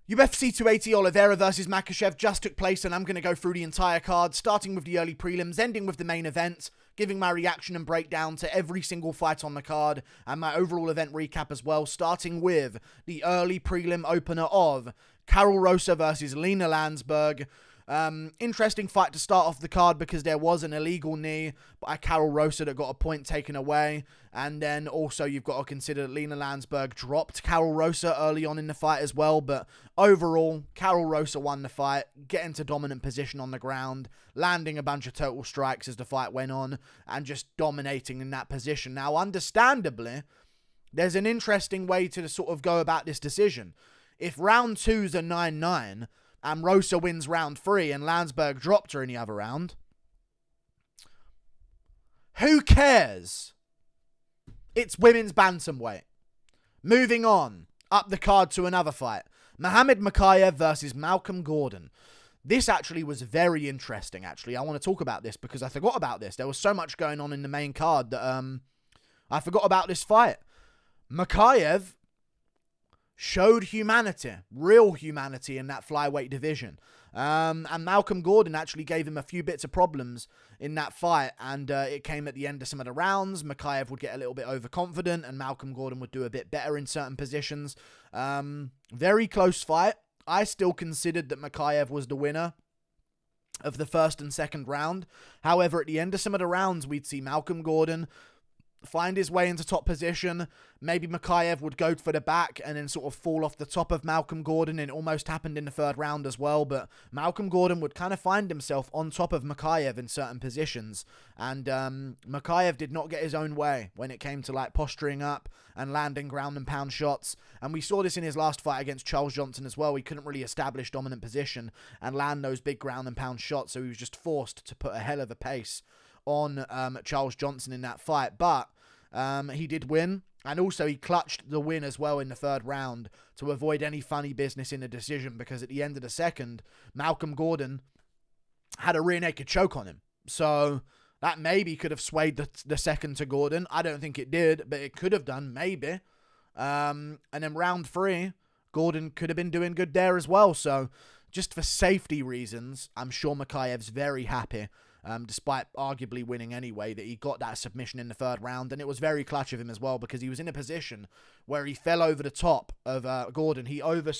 UFC 280 Oliveira versus Makhachev just took place, and I'm going to go through the entire card, starting with the early prelims, ending with the main event, giving my reaction and breakdown to every single fight on the card, and my overall event recap as well, starting with the early prelim opener of Karol Rosa versus Lina Lansberg. Interesting fight to start off the card because there was an illegal knee by Karol Rosa that got a point taken away. And then also you've got to consider that Lina Lansberg dropped Karol Rosa early on in the fight as well. But overall, Karol Rosa won the fight, getting to dominant position on the ground, landing a bunch of total strikes as the fight went on, and just dominating in that position. Now, understandably, there's an interesting way to sort of go about this decision. If round 2's a 9-9... and Rosa wins round 3 and Lansberg dropped her in the other round, who cares? It's women's bantamweight. Moving on, up the card to another fight. Mohammad Mokaev versus Malcolm Gordon. This actually was very interesting, actually. I want to talk about this because I forgot about this. There was so much going on in the main card that I forgot about this fight. Mokaev showed humanity, real humanity in that flyweight division. And Malcolm Gordon actually gave him a few bits of problems in that fight, and it came at the end of some of the rounds. Mokaev would get a little bit overconfident, and Malcolm Gordon would do a bit better in certain positions. Very close fight. I still considered that Mokaev was the winner of the first and second round. However, at the end of some of the rounds, we'd see Malcolm Gordon find his way into top position. Maybe Mokaev would go for the back and then sort of fall off the top of Malcolm Gordon. It almost happened in the third round as well, but Malcolm Gordon would kind of find himself on top of Mokaev in certain positions, and Mokaev did not get his own way when it came to like posturing up and landing ground and pound shots, and we saw this in his last fight against Charles Johnson as well. He couldn't really establish dominant position and land those big ground and pound shots, so he was just forced to put a hell of a pace on Charles Johnson in that fight. But he did win, and also he clutched the win as well in the third round to avoid any funny business in the decision, because at the end of the second, Malcolm Gordon had a rear naked choke on him. So that maybe could have swayed the second to Gordon. I don't think it did, but it could have done, maybe. And then round 3, Gordon could have been doing good there as well. So just for safety reasons, I'm sure Mokaev's very happy, despite arguably winning anyway, that he got that submission in the third round. And it was very clutch of him as well, because he was in a position where he fell over the top of Gordon. He over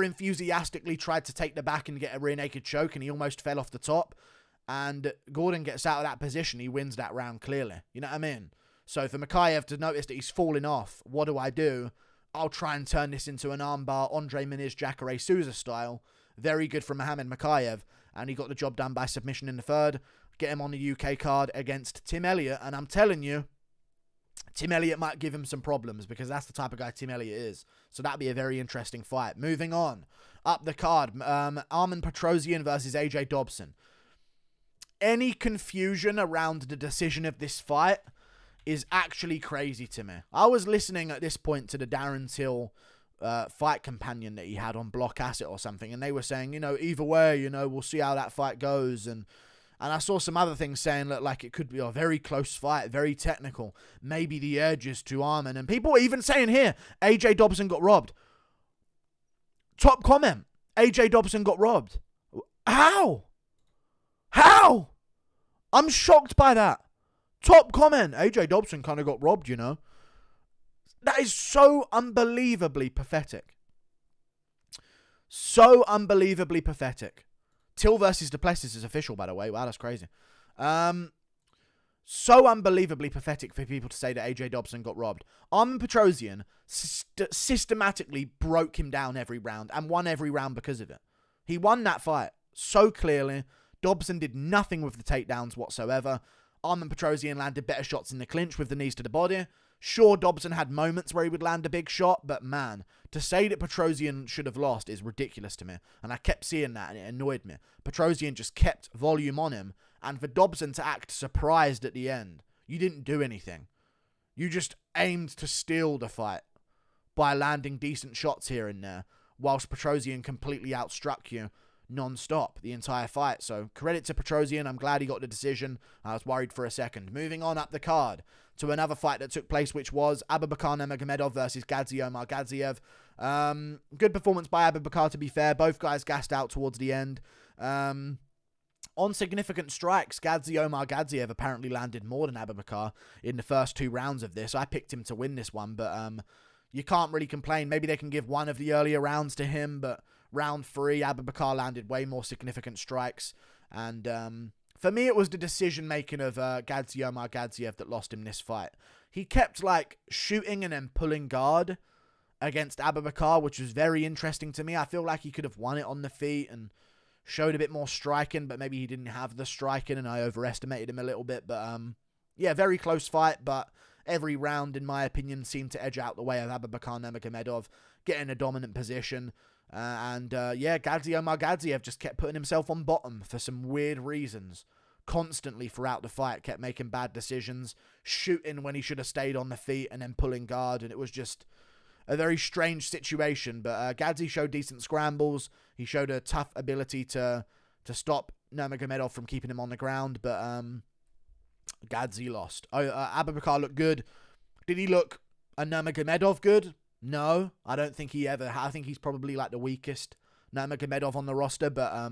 enthusiastically tried to take the back and get a rear naked choke, and he almost fell off the top. And Gordon gets out of that position. He wins that round clearly. You know what I mean? So for Mokaev to notice that he's falling off, what do? I'll try and turn this into an armbar, Andre Muniz, Jacare Souza style. Very good from Mohammad Mokaev. And he got the job done by submission in the third. Get him on the UK card against Tim Elliott. And I'm telling you, Tim Elliott might give him some problems, because that's the type of guy Tim Elliott is. So that'd be a very interesting fight. Moving on. Up the card. Armen Petrosyan versus AJ Dobson. Any confusion around the decision of this fight is actually crazy to me. I was listening at this point to the Darren Till fight companion that he had on Block Asset or something, and they were saying, either way, we'll see how that fight goes, and I saw some other things saying that like it could be a very close fight, very technical, maybe the edges to Armen, and people were even saying here, AJ Dobson got robbed. Top comment, AJ Dobson got robbed. How? I'm shocked by that. Top comment, AJ Dobson kind of got robbed, That is so unbelievably pathetic. So unbelievably pathetic. Till versus Duplessis is official, by the way. Wow, that's crazy. So unbelievably pathetic for people to say that AJ Dobson got robbed. Armen Petrosyan systematically broke him down every round and won every round because of it. He won that fight so clearly. Dobson did nothing with the takedowns whatsoever. Armen Petrosyan landed better shots in the clinch with the knees to the body. Sure, Dobson had moments where he would land a big shot, but man, to say that Petrosyan should have lost is ridiculous to me. And I kept seeing that, and it annoyed me. Petrosyan just kept volume on him, and for Dobson to act surprised at the end, you didn't do anything. You just aimed to steal the fight by landing decent shots here and there, whilst Petrosyan completely outstruck you. non-stop the entire fight. So credit to Petrosyan. I'm glad he got the decision. I was worried for a second. Moving on up the card to another fight that took place, which was Abubakar Nurmagomedov versus Gadzhi Omargadzhiev. Good performance by Abubakar, to be fair. Both guys gassed out towards the end. On significant strikes, Gadzhi Omargadzhiev apparently landed more than Abubakar in the first 2 rounds of this. I picked him to win this one, but you can't really complain. Maybe they can give one of the earlier rounds to him, but round 3, Abubakar landed way more significant strikes. And for me, it was the decision-making of Gadzhi Omargadzhiev that lost him this fight. He kept, shooting and then pulling guard against Abubakar, which was very interesting to me. I feel like he could have won it on the feet and showed a bit more striking, but maybe he didn't have the striking, and I overestimated him a little bit. But, yeah, very close fight, but every round, in my opinion, seemed to edge out the way of Abubakar Nurmagomedov, getting a dominant position. Gadzhi Omargadzhiev just kept putting himself on bottom for some weird reasons. Constantly throughout the fight, kept making bad decisions, shooting when he should have stayed on the feet, and then pulling guard, and it was just a very strange situation. But Gadzhi showed decent scrambles. He showed a tough ability to stop Nurmagomedov from keeping him on the ground, but Gadzhi lost. Abubakar looked good. Did he look a Nurmagomedov good? No, I don't think he ever. I think he's probably the weakest Nurmagomedov on the roster, but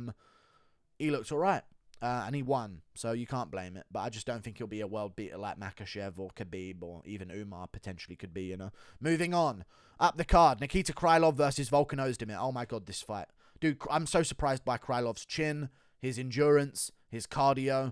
he looks all right. And he won, so you can't blame it. But I just don't think he'll be a world beater like Makhachev or Khabib or even Umar potentially could be, Moving on. Up the card, Nikita Krylov versus Volkan Oezdemir. Oh my god, this fight. Dude, I'm so surprised by Krylov's chin, his endurance, his cardio.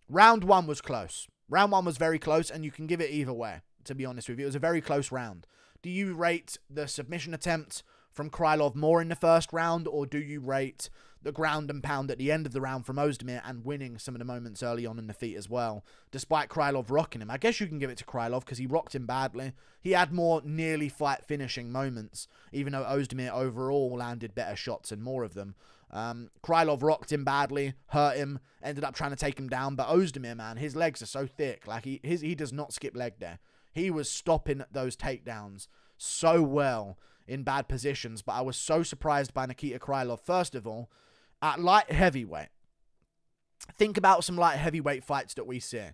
Round 1 was close. Round 1 was very close, and you can give it either way, to be honest with you. It was a very close round. Do you rate the submission attempt from Krylov more in the first round, or do you rate the ground and pound at the end of the round from Oezdemir and winning some of the moments early on in the feet as well, despite Krylov rocking him? I guess you can give it to Krylov because he rocked him badly. He had more nearly fight finishing moments, even though Oezdemir overall landed better shots and more of them. Krylov rocked him badly, hurt him, ended up trying to take him down, but Oezdemir, man, his legs are so thick. He does not skip leg there. He was stopping those takedowns so well in bad positions, but I was so surprised by Nikita Krylov, first of all, at light heavyweight. Think about some light heavyweight fights that we see.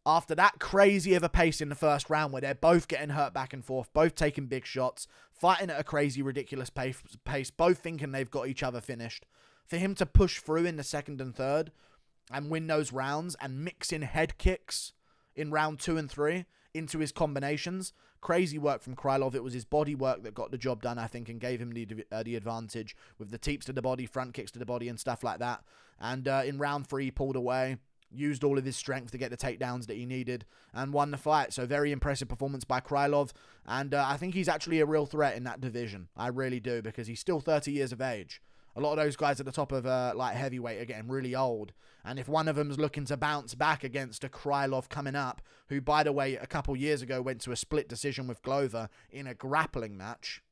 After that crazy of a pace in the first round where they're both getting hurt back and forth, both taking big shots, fighting at a crazy, ridiculous pace, both thinking they've got each other finished, for him to push through in the second and third and win those rounds and mix in head kicks in round 2 and 3 into his combinations. Crazy work from Krylov. It was his body work that got the job done, I think, and gave him the advantage with the teeps to the body, front kicks to the body and stuff like that. And in round 3, he pulled away, used all of his strength to get the takedowns that he needed, and won the fight. So very impressive performance by Krylov. And I think he's actually a real threat in that division. I really do, because he's still 30 years of age. A lot of those guys at the top of light heavyweight are getting really old. And if one of them's looking to bounce back against a Krylov coming up, who, by the way, a couple years ago went to a split decision with Glover in a grappling match,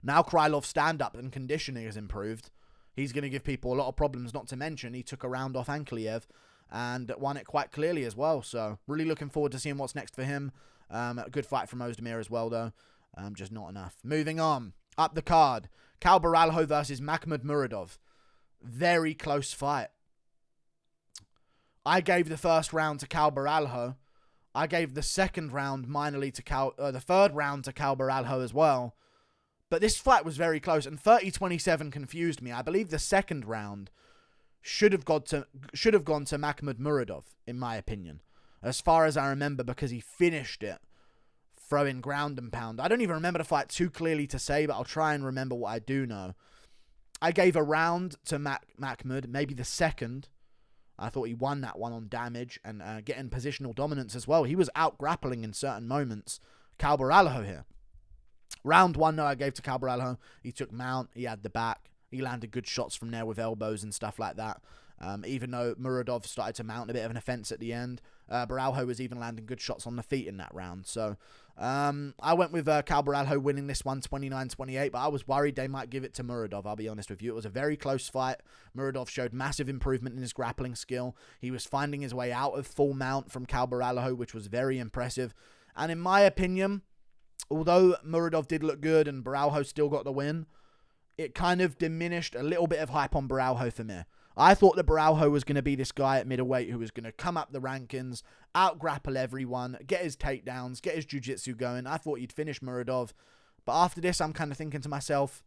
now Krylov's stand-up and conditioning has improved. He's going to give people a lot of problems, not to mention he took a round off Ankalaev and won it quite clearly as well. So really looking forward to seeing what's next for him. A good fight from Oezdemir as well, though. Just not enough. Moving on. Up the card, Borralho versus Makhmud Muradov. Very close fight. I gave the first round to Borralho. I gave the second round minorly to the third round to Borralho as well. But this fight was very close, and 30-27 confused me. I believe the second round should have gone to Makhmud Muradov, in my opinion, as far as I remember, because he finished it throwing ground and pound. I don't even remember the fight too clearly to say, but I'll try and remember what I do know. I gave a round to Makhmud, maybe the second. I thought he won that one on damage and getting positional dominance as well. He was out grappling in certain moments. Borralho here. Round 1, though, I gave to Borralho. He took mount. He had the back. He landed good shots from there with elbows and stuff like that. Even though Muradov started to mount a bit of an offense at the end, Borralho was even landing good shots on the feet in that round. So I went with Borralho winning this one 29-28, but I was worried they might give it to Muradov, I'll be honest with you. It was a very close fight. Muradov showed massive improvement in his grappling skill. He was finding his way out of full mount from Borralho, which was very impressive. And in my opinion, although Muradov did look good and Borralho still got the win, it kind of diminished a little bit of hype on Borralho for me. I thought that Borralho was going to be this guy at middleweight who was going to come up the rankings, out-grapple everyone, get his takedowns, get his jiu-jitsu going. I thought he'd finish Muradov. But after this, I'm kind of thinking to myself,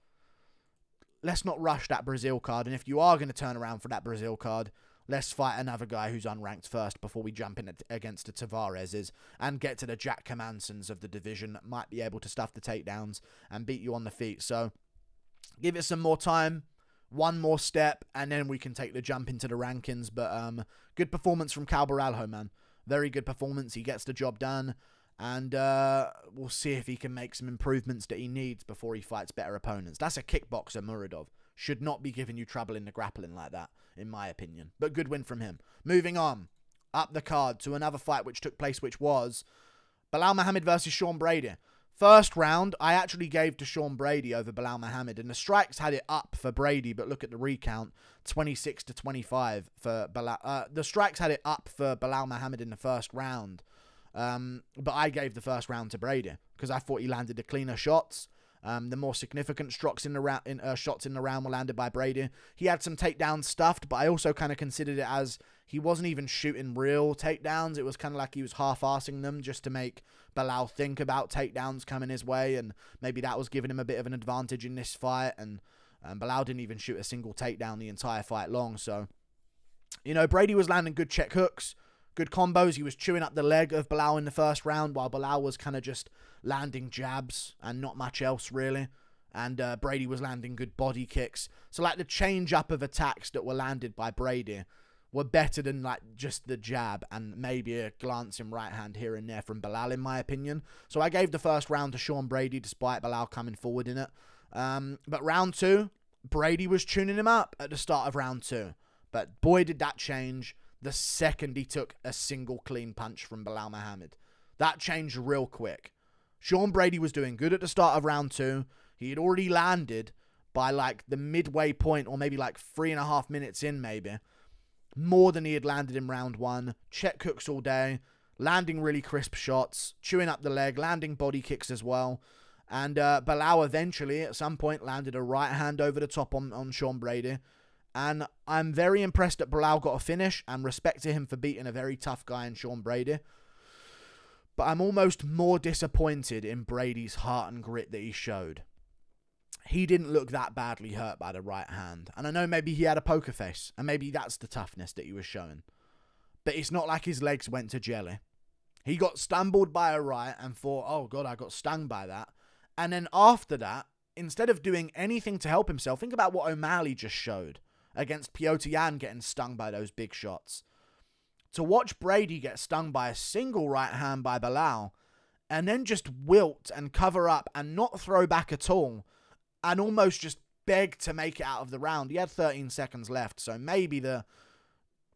let's not rush that Brazil card. And if you are going to turn around for that Brazil card, let's fight another guy who's unranked first before we jump in against the Tavareses and get to the Jack Comansons of the division that might be able to stuff the takedowns and beat you on the feet. So give it some more time. One more step, and then we can take the jump into the rankings. But good performance from Cal Borralho, man. Very good performance. He gets the job done. And we'll see if he can make some improvements that he needs before he fights better opponents. That's a kickboxer, Muradov. Should not be giving you trouble in the grappling like that, in my opinion. But good win from him. Moving on, up the card to another fight which took place, which was Belal Muhammad versus Sean Brady. First round, I actually gave to Sean Brady over Belal Muhammad, and the strikes had it up for Brady, but look at the recount, 26-25 for Belal. The strikes had it up for Belal Muhammad in the first round, but I gave the first round to Brady because I thought he landed the cleaner shots. The more significant shots in the round were landed by Brady. He had some takedowns stuffed, but I also kind of considered it as he wasn't even shooting real takedowns. It was kind of like he was half-arsing them just to make Belal think about takedowns coming his way, and maybe that was giving him a bit of an advantage in this fight, and Belal didn't even shoot a single takedown the entire fight long. So, you know, Brady was landing good check hooks, good combos. He was chewing up the leg of Belal in the first round, while Belal was kind of just landing jabs and not much else, really. And Brady was landing good body kicks. So, like, the change-up of attacks that were landed by Brady were better than, like, just the jab and maybe a glancing right hand here and there from Belal, in my opinion. So, I gave the first round to Sean Brady, despite Belal coming forward in it. But round two, Brady was tuning him up at the start of round two. But boy, did that change the second he took a single clean punch from Belal Muhammad. That changed real quick. Sean Brady was doing good at the start of round two. He had already landed by like the midway point, or maybe like 3.5 minutes in, maybe more than he had landed in round one. Check hooks all day, landing really crisp shots, chewing up the leg, landing body kicks as well. And Belal eventually, at some point, landed a right hand over the top on Sean Brady. And I'm very impressed that Belal got a finish, and respect to him for beating a very tough guy in Sean Brady. But I'm almost more disappointed in Brady's heart and grit that he showed. He didn't look that badly hurt by the right hand. And I know maybe he had a poker face, and maybe that's the toughness that he was showing. But it's not like his legs went to jelly. He got stumbled by a right and thought, oh God, I got stung by that. And then after that, instead of doing anything to help himself, think about what O'Malley just showed against Petrosyan getting stung by those big shots. To watch Brady get stung by a single right hand by Belal, and then just wilt and cover up and not throw back at all, and almost just beg to make it out of the round. He had 13 seconds left, so maybe the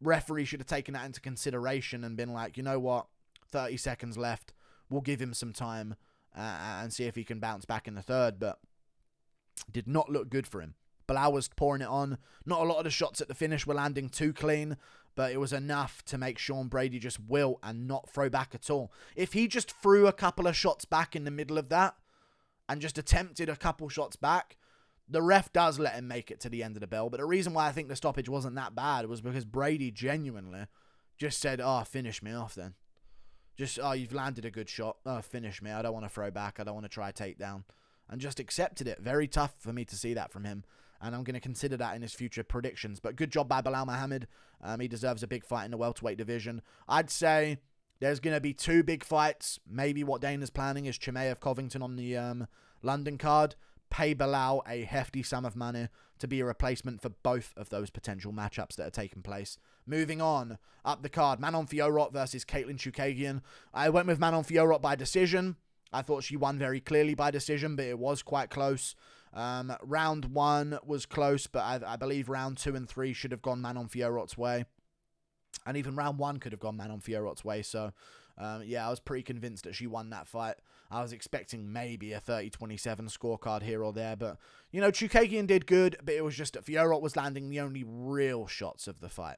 referee should have taken that into consideration and been like, you know what, 30 seconds left, we'll give him some time and see if he can bounce back in the third. But did not look good for him. Belal was pouring it on. Not a lot of the shots at the finish were landing too clean, but it was enough to make Sean Brady just wilt and not throw back at all. If he just threw a couple of shots back in the middle of that and just attempted a couple shots back, the ref does let him make it to the end of the bell. But the reason why I think the stoppage wasn't that bad was because Brady genuinely just said, oh, finish me off then. Just, oh, you've landed a good shot. Oh, finish me. I don't want to throw back. I don't want to try a takedown. And just accepted it. Very tough for me to see that from him. And I'm going to consider that in his future predictions. But good job by Belal Muhammad. He deserves a big fight in the welterweight division. I'd say there's going to be 2 big fights. Maybe what Dana's planning is Chimaev Covington on the London card. Pay Belal a hefty sum of money to be a replacement for both of those potential matchups that are taking place. Moving on, up the card, Manon Fiorot versus Katlyn Chookagian. I went with Manon Fiorot by decision. I thought she won very clearly by decision, but it was quite close. Round 1 was close, but I believe round 2 and 3 should have gone Manon Fiorot's way. And even round 1 could have gone Manon Fiorot's way. So, yeah, I was pretty convinced that she won that fight. I was expecting maybe a 30-27 scorecard here or there. But, you know, Chookagian did good, but it was just that Fiorot was landing the only real shots of the fight.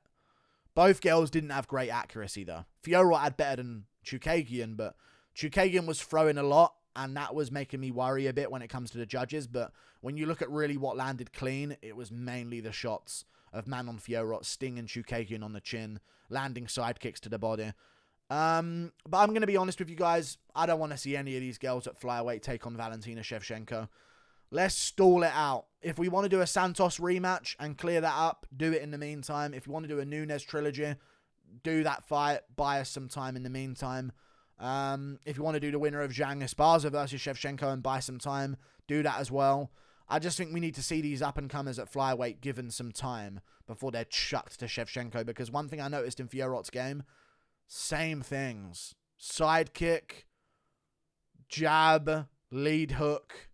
Both girls didn't have great accuracy, though. Fiorot had better than Chookagian, but Chookagian was throwing a lot, and that was making me worry a bit when it comes to the judges. But when you look at really what landed clean, it was mainly the shots of Manon Fiorot stinging Chookagian on the chin, landing side kicks to the body. But I'm going to be honest with you guys. I don't want to see any of these girls at flyweight take on Valentina Shevchenko. Let's stall it out. If we want to do a Santos rematch and clear that up, do it in the meantime. If you want to do a Nunes trilogy, do that fight. Buy us some time in the meantime. If you want to do the winner of Zhang Esparza versus Shevchenko and buy some time, do that as well. I just think we need to see these up-and-comers at flyweight given some time before they're chucked to Shevchenko. Because one thing I noticed in Fiorot's game, same things. Side kick, jab, lead hook,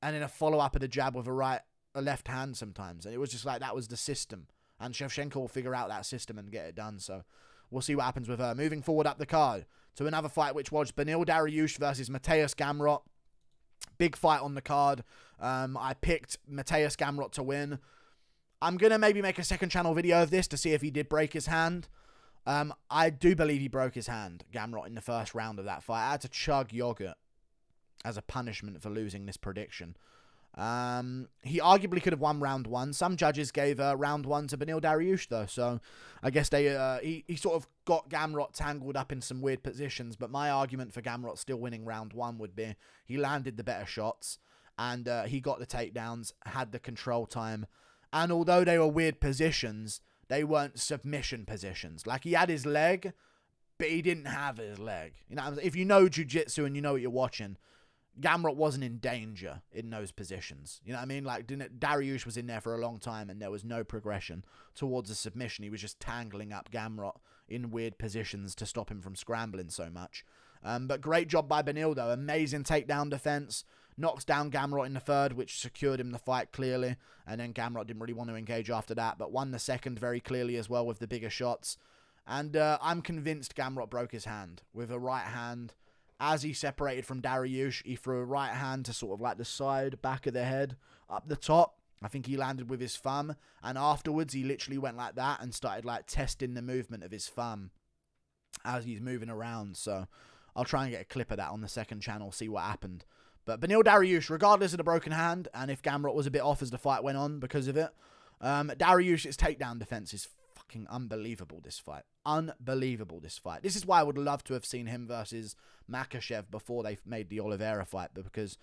and then a follow-up of the jab with a left hand sometimes. And it was just like that was the system. And Shevchenko will figure out that system and get it done. So we'll see what happens with her. Moving forward up the card to another fight, which was Beneil Dariush versus Mateusz Gamrot. Big fight on the card. I picked Mateusz Gamrot to win. I'm going to maybe make a second channel video of this to see if he did break his hand. I do believe he broke his hand, Gamrot, in the first round of that fight. I had to chug yogurt as a punishment for losing this prediction. He arguably could have won round one. Some judges gave round one to Beneil Dariush, though. So I guess he sort of got Gamrot tangled up in some weird positions. But my argument for Gamrot still winning round one would be he landed the better shots. And he got the takedowns, had the control time. And although they were weird positions, they weren't submission positions. Like, he had his leg, but he didn't have his leg. You know, if you know jiu-jitsu and you know what you're watching, Gamrot wasn't in danger in those positions. You know what I mean? Like, Dariush was in there for a long time and there was no progression towards a submission. He was just tangling up Gamrot in weird positions to stop him from scrambling so much. But great job by Beneil, though. Amazing takedown defense. Knocks down Gamrot in the third, which secured him the fight clearly. And then Gamrot didn't really want to engage after that, but won the second very clearly as well with the bigger shots. And I'm convinced Gamrot broke his hand with a right hand. As he separated from Dariush, he threw a right hand to sort of like the side, back of the head, up the top. I think he landed with his thumb. And afterwards, he literally went like that and started like testing the movement of his thumb as he's moving around. So I'll try and get a clip of that on the second channel, see what happened. But Beneil Dariush, regardless of the broken hand, and if Gamrot was a bit off as the fight went on because of it, Dariush's takedown defense is fucking unbelievable this fight. Unbelievable this fight. This is why I would love to have seen him versus Makhachev before they made the Oliveira fight, but because,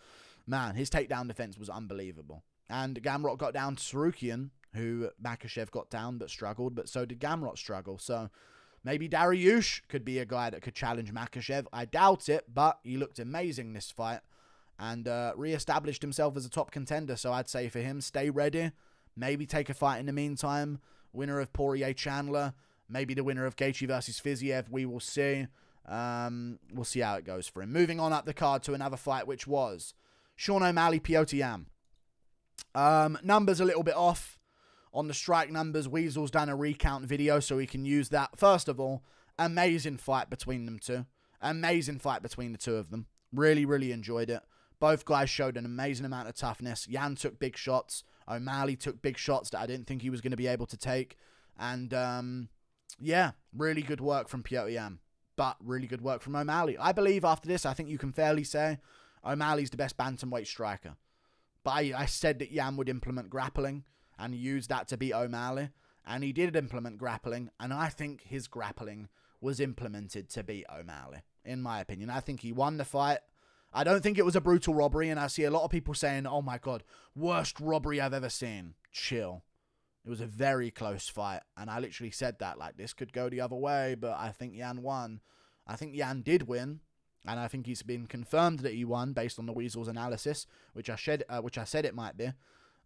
man, his takedown defense was unbelievable. And Gamrot got down to Chookagian, who Makhachev got down but struggled, but so did Gamrot struggle. So maybe Dariush could be a guy that could challenge Makhachev. I doubt it, but he looked amazing this fight and re-established himself as a top contender. So I'd say for him, stay ready. Maybe take a fight in the meantime. Winner of Poirier-Chandler. Maybe the winner of Gadzhi versus Fiziev. We will see. We'll see how it goes for him. Moving on up the card to another fight, which was Sean O'Malley, Petrosyan. Numbers a little bit off on the strike numbers. Weasel's done a recount video, so we can use that. First of all, amazing fight between them two. Amazing fight between the two of them. Really, really enjoyed it. Both guys showed an amazing amount of toughness. Yan took big shots. O'Malley took big shots that I didn't think he was going to be able to take. And, yeah, really good work from Petrosyan. But really good work from O'Malley. I believe after this, I think you can fairly say O'Malley's the best bantamweight striker. But I said that Yan would implement grappling and use that to beat O'Malley. And he did implement grappling. And I think his grappling was implemented to beat O'Malley, in my opinion. I think he won the fight. I don't think it was a brutal robbery, and I see a lot of people saying, oh my god, worst robbery I've ever seen. Chill. It was a very close fight, and I literally said that, like, this could go the other way, but I think Yan won. I think Yan did win, and I think he's been confirmed that he won based on the Weasel's analysis, which I said it might be.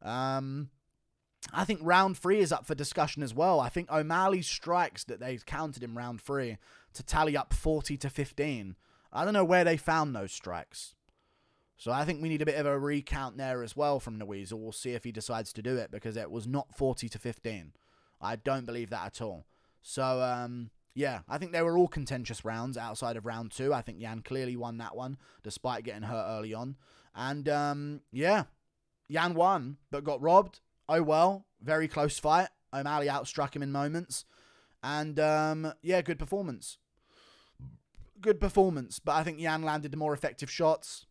I think round 3 is up for discussion as well. I think O'Malley's strikes that they counted in round 3 to tally up 40-15. I don't know where they found those strikes. So I think we need a bit of a recount there as well from the Weasel. We'll see if he decides to do it, because it was not 40-15. I don't believe that at all. So, yeah, I think they were all contentious rounds outside of round 2. I think Yan clearly won that one, despite getting hurt early on. And, yeah, Yan won, but got robbed. Oh, well, very close fight. O'Malley outstruck him in moments. And, yeah, good performance. good performance, but I think Jan landed the more effective shots.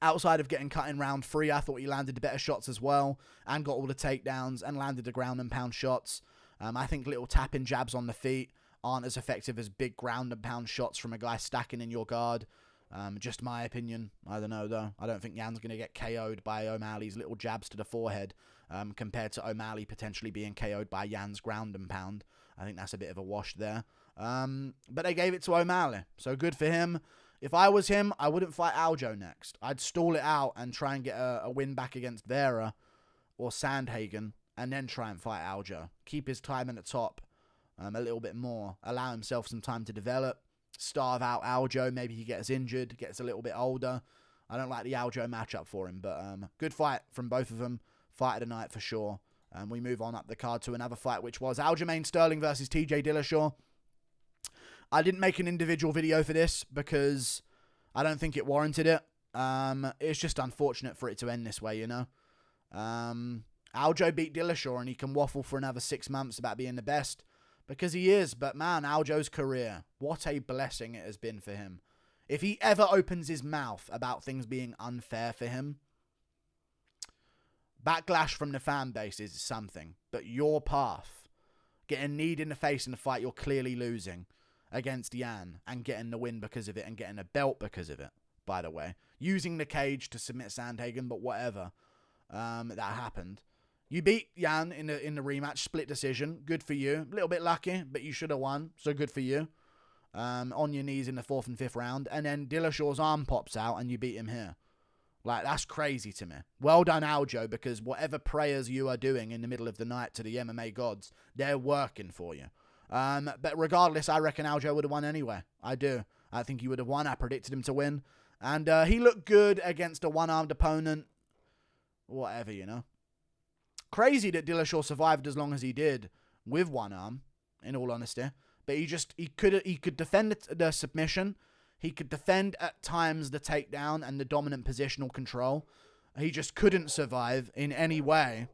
Outside of getting cut in round 3, I thought he landed the better shots as well and got all the takedowns and landed the ground and pound shots. I think little tapping jabs on the feet aren't as effective as big ground and pound shots from a guy stacking in your guard. Just my opinion. I don't know, though. I don't think Jan's going to get KO'd by O'Malley's little jabs to the forehead compared to O'Malley potentially being KO'd by Jan's ground and pound. I think that's a bit of a wash there. But they gave it to O'Malley, so good for him. If I was him, I wouldn't fight Aljo next. I'd stall it out and try and get a win back against Vera or Sandhagen and then try and fight Aljo. Keep his time at the top a little bit more. Allow himself some time to develop. Starve out Aljo. Maybe he gets injured, gets a little bit older. I don't like the Aljo matchup for him, but good fight from both of them. Fight of the night for sure. We move on up the card to another fight, which was Aljamain Sterling versus TJ Dillashaw. I didn't make an individual video for this because I don't think it warranted it. It's just unfortunate for it to end this way, you know. Aljo beat Dillashaw and he can waffle for another 6 months about being the best because he is. But man, Aljo's career, what a blessing it has been for him. If he ever opens his mouth about things being unfair for him, backlash from the fan base is something. But your path, getting kneed in the face in a fight you're clearly losing against Jan and getting the win because of it and getting a belt because of it, by the way. Using the cage to submit Sandhagen, but whatever. That happened. You beat Jan in the rematch, split decision. Good for you. A little bit lucky, but you should have won, so good for you. On your knees in the 4th and 5th round. And then Dillashaw's arm pops out and you beat him here. Like, that's crazy to me. Well done, Aljo, because whatever prayers you are doing in the middle of the night to the MMA gods, they're working for you. But regardless, I reckon Aljo would have won anyway. I do. I think he would have won. I predicted him to win. And he looked good against a one-armed opponent. Whatever, you know. Crazy that Dillashaw survived as long as he did with one arm, in all honesty. But he could defend the submission. He could defend at times the takedown and the dominant positional control. He just couldn't survive in any way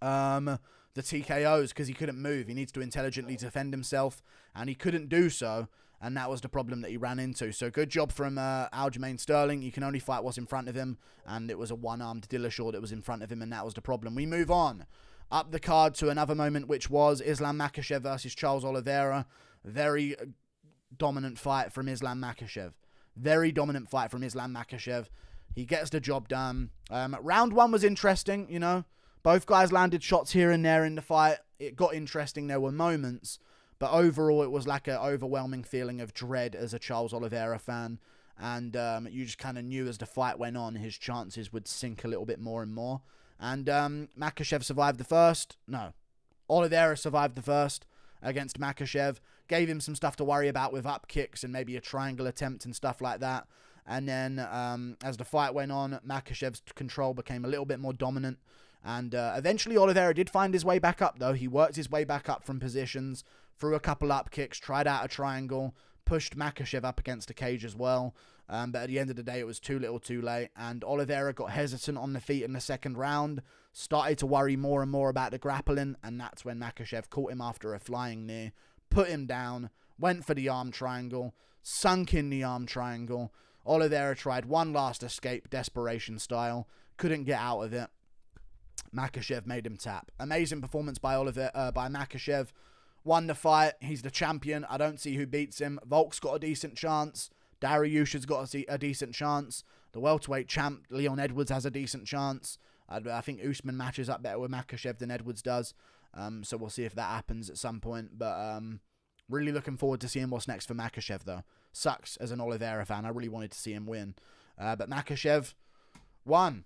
the TKOs because he couldn't move. He needs to intelligently defend himself, and he couldn't do so, and that was the problem that he ran into. So good job from Aljamain Sterling. You can only fight what's in front of him, and it was a one-armed Dillashaw that was in front of him, and that was the problem. We move on up the card to another moment, which was Islam Makhachev versus Charles Oliveira. Very dominant fight from Islam Makhachev. Very dominant fight from Islam Makhachev. He gets the job done. Round 1 was interesting, you know. Both guys landed shots here and there in the fight. It got interesting. There were moments. But overall, it was like an overwhelming feeling of dread as a Charles Oliveira fan. And you just kind of knew as the fight went on, his chances would sink a little bit more and more. And Makhachev survived the first. No. Oliveira survived the first against Makhachev. Gave him some stuff to worry about with up kicks and maybe a triangle attempt and stuff like that. And then as the fight went on, Makhachev's control became a little bit more dominant. And eventually Oliveira did find his way back up, though. He worked his way back up from positions, threw a couple up kicks, tried out a triangle, pushed Makhachev up against a cage as well. But at the end of the day, it was too little too late. And Oliveira got hesitant on the feet in the second round, started to worry more and more about the grappling. And that's when Makhachev caught him after a flying knee, put him down, went for the arm triangle, sunk in the arm triangle. Oliveira tried one last escape, desperation style, couldn't get out of it. Makhachev made him tap. Amazing performance by Makhachev. Won the fight. He's the champion. I don't see who beats him. Volk's got a decent chance. Dariush has got a decent chance. The welterweight champ, Leon Edwards, has a decent chance. I think Usman matches up better with Makhachev than Edwards does. So we'll see if that happens at some point. But really looking forward to seeing what's next for Makhachev, though. Sucks as an Oliveira fan. I really wanted to see him win. But Makhachev won.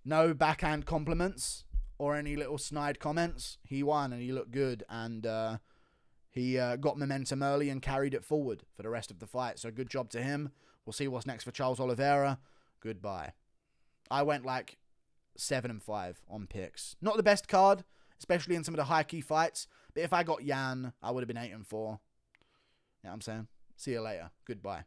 No backhand compliments or any little snide comments. He won and he looked good. And he got momentum early and carried it forward for the rest of the fight. So good job to him. We'll see what's next for Charles Oliveira. Goodbye. I went like 7-5 on picks. Not the best card, especially in some of the high key fights. But if I got Jan, I would have been 8-4. You know what I'm saying? See you later. Goodbye.